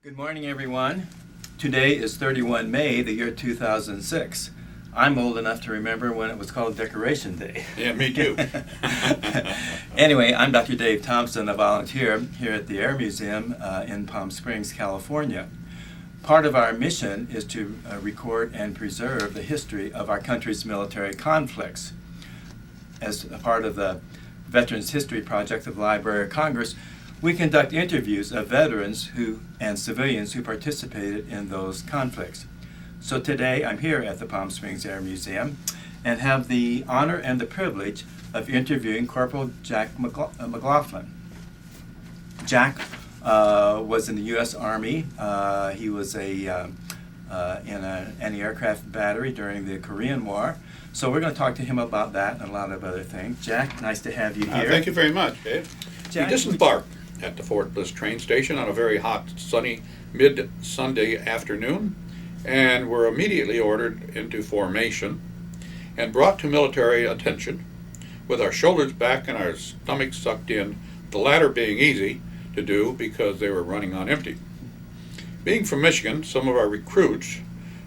Good morning, everyone. Today is 31 May, the year 2006. I'm old enough to remember when it was called Decoration Day. Yeah, me too. Anyway, I'm Dr. Dave Thompson, a volunteer here at the Air Museum in Palm Springs, California. Part of our mission is to record and preserve the history of our country's military conflicts. As a part of the Veterans History Project of the Library of Congress, we conduct interviews of veterans and civilians who participated in those conflicts. So today I'm here at the Palm Springs Air Museum and have the honor and the privilege of interviewing Corporal Jack McLaughlin. Jack was in the U.S. Army. He was in an anti-aircraft battery during the Korean War. So we're going to talk to him about that and a lot of other things. Jack, nice to have you here. Thank you very much, Dave. Jack, we disembarked at the Fort Bliss train station on a very hot, sunny, mid-Sunday afternoon, and were immediately ordered into formation and brought to military attention with our shoulders back and our stomachs sucked in, the latter being easy to do because they were running on empty. Being from Michigan, some of our recruits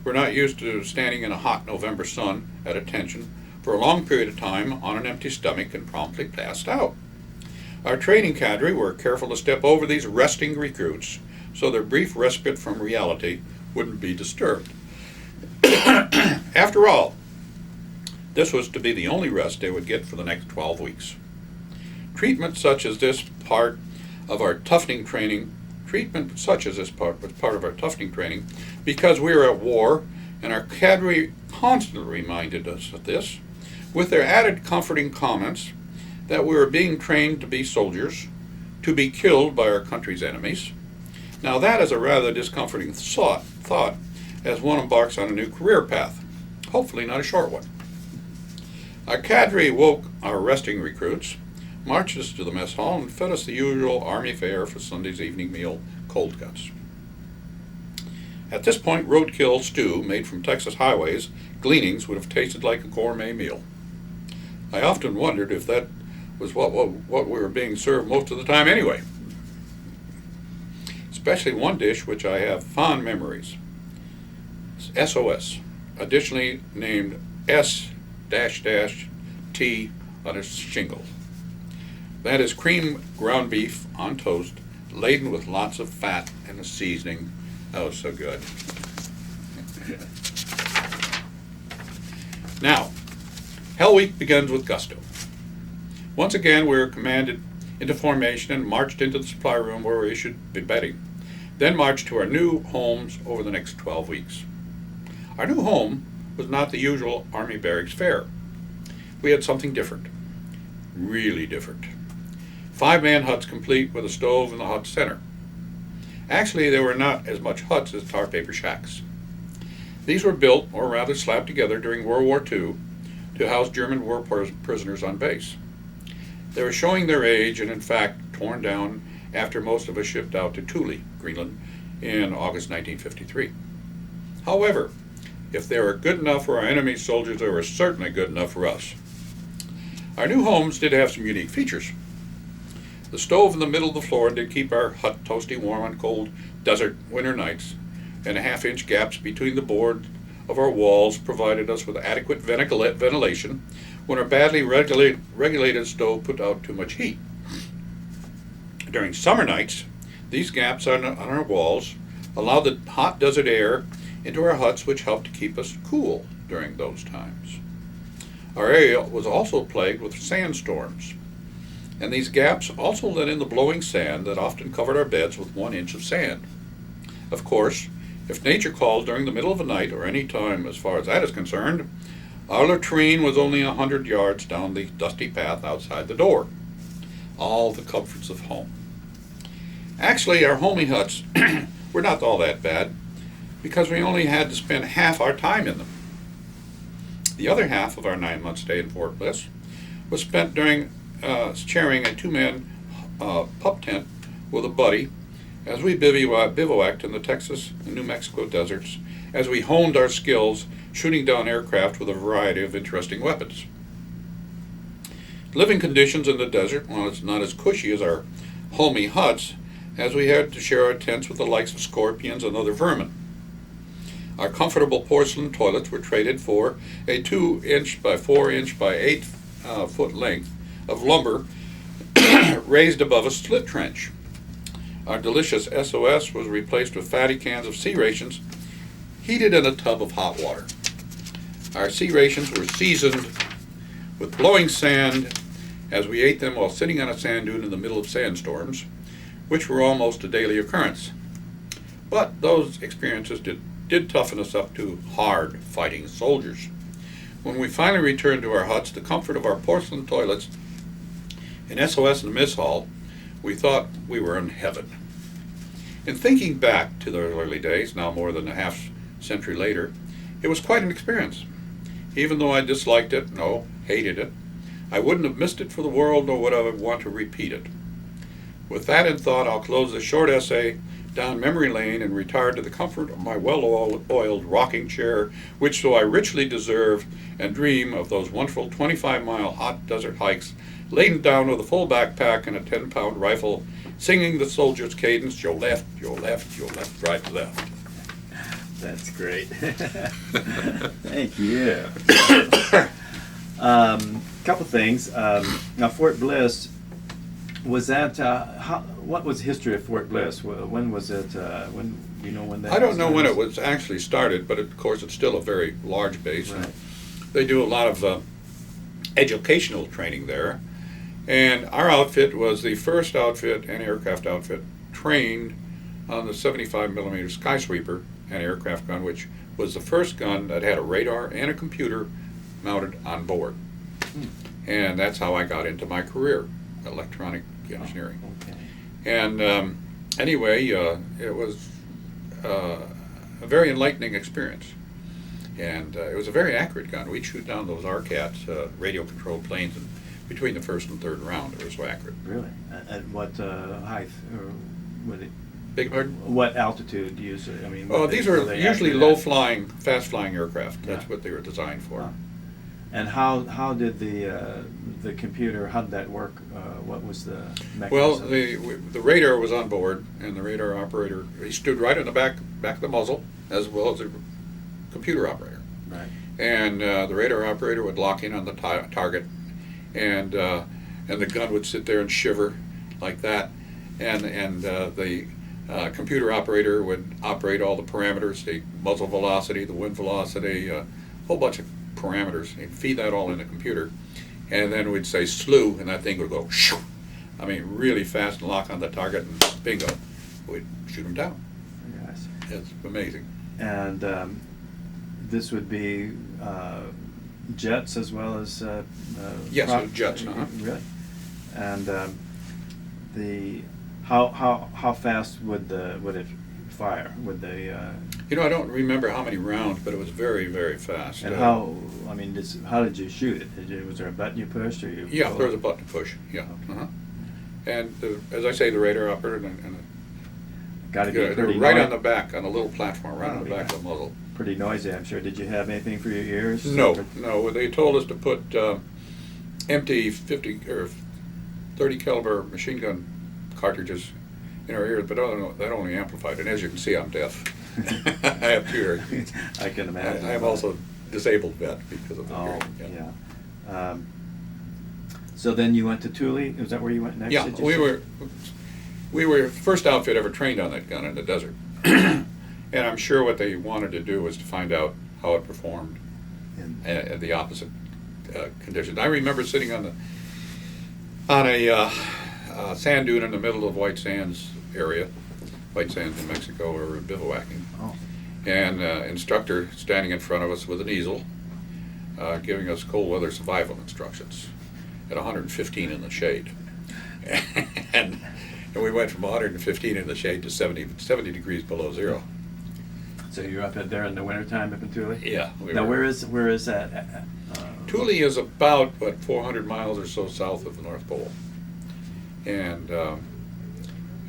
were not used to standing in a hot November sun at attention for a long period of time on an empty stomach and promptly passed out. Our training cadre were careful to step over these resting recruits so their brief respite from reality wouldn't be disturbed. After all, this was to be the only rest they would get for the next 12 weeks. Treatment such as this was part of our toughening training because we were at war, and our cadre constantly reminded us of this, with their added comforting comments that we were being trained to be soldiers, to be killed by our country's enemies. Now that is a rather discomforting thought as one embarks on a new career path, hopefully not a short one. Our cadre woke our resting recruits, marched us to the mess hall, and fed us the usual Army fare for Sunday's evening meal, cold cuts. At this point, roadkill stew made from Texas highways gleanings would have tasted like a gourmet meal. I often wondered if that was what we were being served most of the time anyway. Especially one dish which I have fond memories. SOS, additionally named S-T on a shingle. That is cream ground beef on toast, laden with lots of fat and a seasoning. Oh, so good. Now, Hell Week begins with gusto. Once again, we were commanded into formation and marched into the supply room where we should be bedding, then marched to our new homes over the next 12 weeks. Our new home was not the usual Army barracks fare. We had something different, really different. 5-man huts complete with a stove in the hut center. Actually, they were not as much huts as tar paper shacks. These were built, or rather slapped together during World War II to house German war prisoners on base. They were showing their age and in fact torn down after most of us shipped out to Thule, Greenland, in August 1953. However, if they were good enough for our enemy soldiers, they were certainly good enough for us. Our new homes did have some unique features. The stove in the middle of the floor did keep our hut toasty warm on cold desert winter nights, and 1/2-inch gaps between the board of our walls provided us with adequate ventilation when our badly regulated stove put out too much heat. During summer nights, these gaps on our walls allowed the hot desert air into our huts, which helped to keep us cool during those times. Our area was also plagued with sandstorms, and these gaps also let in the blowing sand that often covered our beds with 1 inch of sand. Of course, if nature called during the middle of the night or any time as far as that is concerned, our latrine was only 100 yards down the dusty path outside the door. All the comforts of home. Actually, our homey huts were not all that bad because we only had to spend half our time in them. The other half of our 9-month stay in Fort Bliss was spent during sharing a 2-man pup tent with a buddy as we bivouacked in the Texas and New Mexico deserts as we honed our skills shooting down aircraft with a variety of interesting weapons. Living conditions in the desert, while it's not as cushy as our homey huts, as we had to share our tents with the likes of scorpions and other vermin. Our comfortable porcelain toilets were traded for a 2-inch by 4-inch by 8-foot length of lumber raised above a split trench. Our delicious SOS was replaced with fatty cans of sea rations heated in a tub of hot water. Our sea rations were seasoned with blowing sand as we ate them while sitting on a sand dune in the middle of sandstorms, which were almost a daily occurrence. But those experiences did toughen us up to hard fighting soldiers. When we finally returned to our huts, the comfort of our porcelain toilets in SOS in the mess hall, we thought we were in heaven. In thinking back to the early days, now more than a half century later, it was quite an experience. Even though I disliked it, no, hated it, I wouldn't have missed it for the world, nor would I want to repeat it. With that in thought, I'll close this short essay down memory lane and retire to the comfort of my well-oiled rocking chair, which so I richly deserve, and dream of those wonderful 25-mile hot desert hikes laden down with a full backpack and a 10-pound rifle, singing the soldier's cadence, your left, your left, your left, right, left. That's great. Thank you. Couple things. Now, Fort Bliss, was that, what was the history of Fort Bliss? When was it, when, you know when that I don't know started? when it was actually started, but of course it's still a very large base. Right. And they do a lot of educational training there. And our outfit was the first outfit, an aircraft outfit, trained on the 75 millimeter Skysweeper, an aircraft gun, which was the first gun that had a radar and a computer mounted on board. And that's how I got into my career, electronic engineering. Okay. And anyway, it was a very enlightening experience. And it was a very accurate gun. We'd shoot down those RCATs, radio-controlled planes, and between the first and third round, it was so accurate. Really? At what height, or would it? Big pardon? What altitude usually? I mean. These were are they usually accurate at? low-flying, fast-flying aircraft. That's Yeah. what they were designed for. Huh. And how did the computer, how did that work? What was the mechanism? Well, the radar was on board, and the radar operator, he stood right in the back of the muzzle, as well as the computer operator. Right. And the radar operator would lock in on the target, and the gun would sit there and shiver like that, and the computer operator would operate all the parameters, the muzzle velocity, the wind velocity, a whole bunch of parameters. He'd feed that all in the computer, and then we'd say slew, and that thing would go shoo. I mean, really fast, and lock on the target, and bingo, we'd shoot him down. Yes. It's amazing. And this would be jets as well as Yes, it was jets. Uh-huh. Really? And how fast would it fire? Would they? I don't remember how many rounds, but it was very, very fast. And how? I mean, how did you shoot it? Was there a button you pushed, or you? Yeah, there was a button to push. Yeah. Okay. Uh-huh. And as I say, the radar operator and Got to be they're pretty right noi- on the back, on a little platform, right Oh, on the back yeah. of the muzzle. Pretty noisy, I'm sure. Did you have anything for your ears? No. They told us to put empty 50 or 30 caliber machine gun cartridges in our ears, but that only amplified. And as you can see, I'm deaf. I have 2 ears. I can imagine. I am also disabled vet because of the Oh, hearing. yeah. So then you went to Thule? Is that where you went next? Yeah, did you say? we were first outfit ever trained on that gun in the desert. And I'm sure what they wanted to do was to find out how it performed at the opposite conditions. I remember sitting on a sand dune in the middle of White Sands area, White Sands in Mexico, where we were bivouacking. Oh. And instructor standing in front of us with an easel, giving us cold weather survival instructions at 115 in the shade. and we went from 115 in the shade to 70 degrees below zero. So you're up there in the wintertime up in Thule? Yeah. Now where is that? Thule is about, 400 miles or so south of the North Pole. And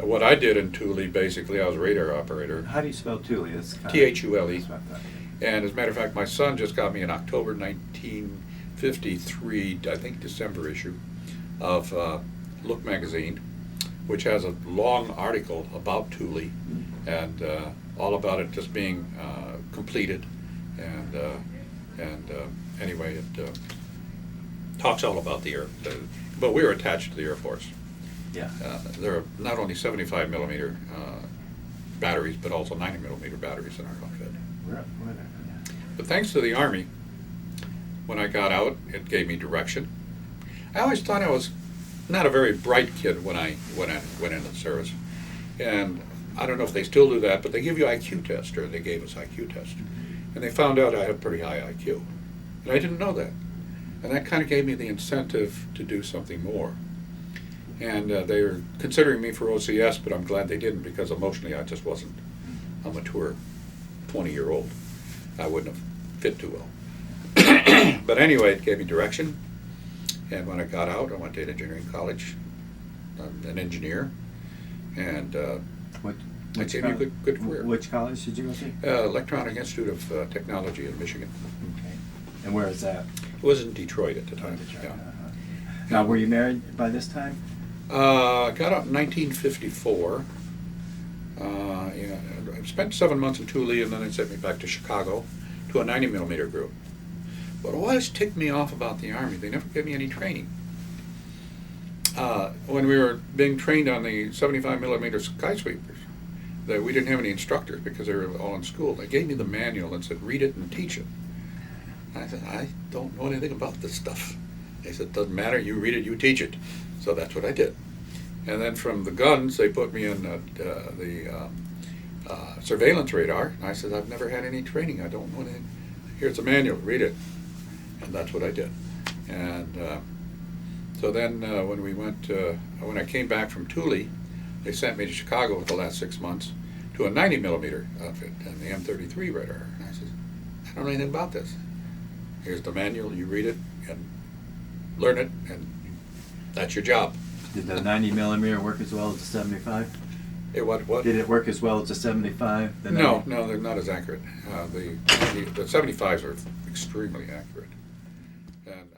what I did in Thule, basically, I was a radar operator. How do you spell Thule? It's kind of- Thule. That's what I thought. And as a matter of fact, my son just got me in October 1953, I think December issue, of Look magazine, which has a long article about Thule and all about it just being completed. And anyway, it talks all about the but we were attached to the Air Force. Yeah. There are not only 75 millimeter batteries, but also 90 millimeter batteries in our outfit. But thanks to the Army, when I got out, it gave me direction. I always thought I was not a very bright kid when I went into the service. And I don't know if they still do that, but they give you IQ test, or they gave us IQ test. And they found out I have pretty high IQ. And I didn't know that. And that kind of gave me the incentive to do something more. And they were considering me for OCS, but I'm glad they didn't, because emotionally I just wasn't a mature 20-year-old. I wouldn't have fit too well. But anyway, it gave me direction. And when I got out, I went to engineering college. I'm an engineer. And Which gave me a good career. Which college did you go to? Electronic Institute of Technology in Michigan. Okay. And where is that? It was in Detroit at the time. Detroit, Yeah. Now, were you married by this time? I got out in 1954. Yeah, I spent 7 months in Thule, and then they sent me back to Chicago to a 90 millimeter group. What always ticked me off about the Army, they never gave me any training. When we were being trained on the 75 millimeter skysweepers, we didn't have any instructors because they were all in school. They gave me the manual and said, read it and teach it. I said, I don't know anything about this stuff. They said, doesn't matter, you read it, you teach it. So that's what I did. And then from the guns, they put me in the surveillance radar. And I said, I've never had any training. I don't know anything. Here's the manual, read it. And that's what I did. And so then when I came back from Thule, they sent me to Chicago for the last 6 months to a 90 millimeter outfit and the M33 radar. And I said, I don't know anything about this. Here's the manual, you read it and learn it, and that's your job. Did the 90 millimeter work as well as the 75? What? Did it work as well as the 75? No, they're not as accurate. The 75s are extremely accurate. And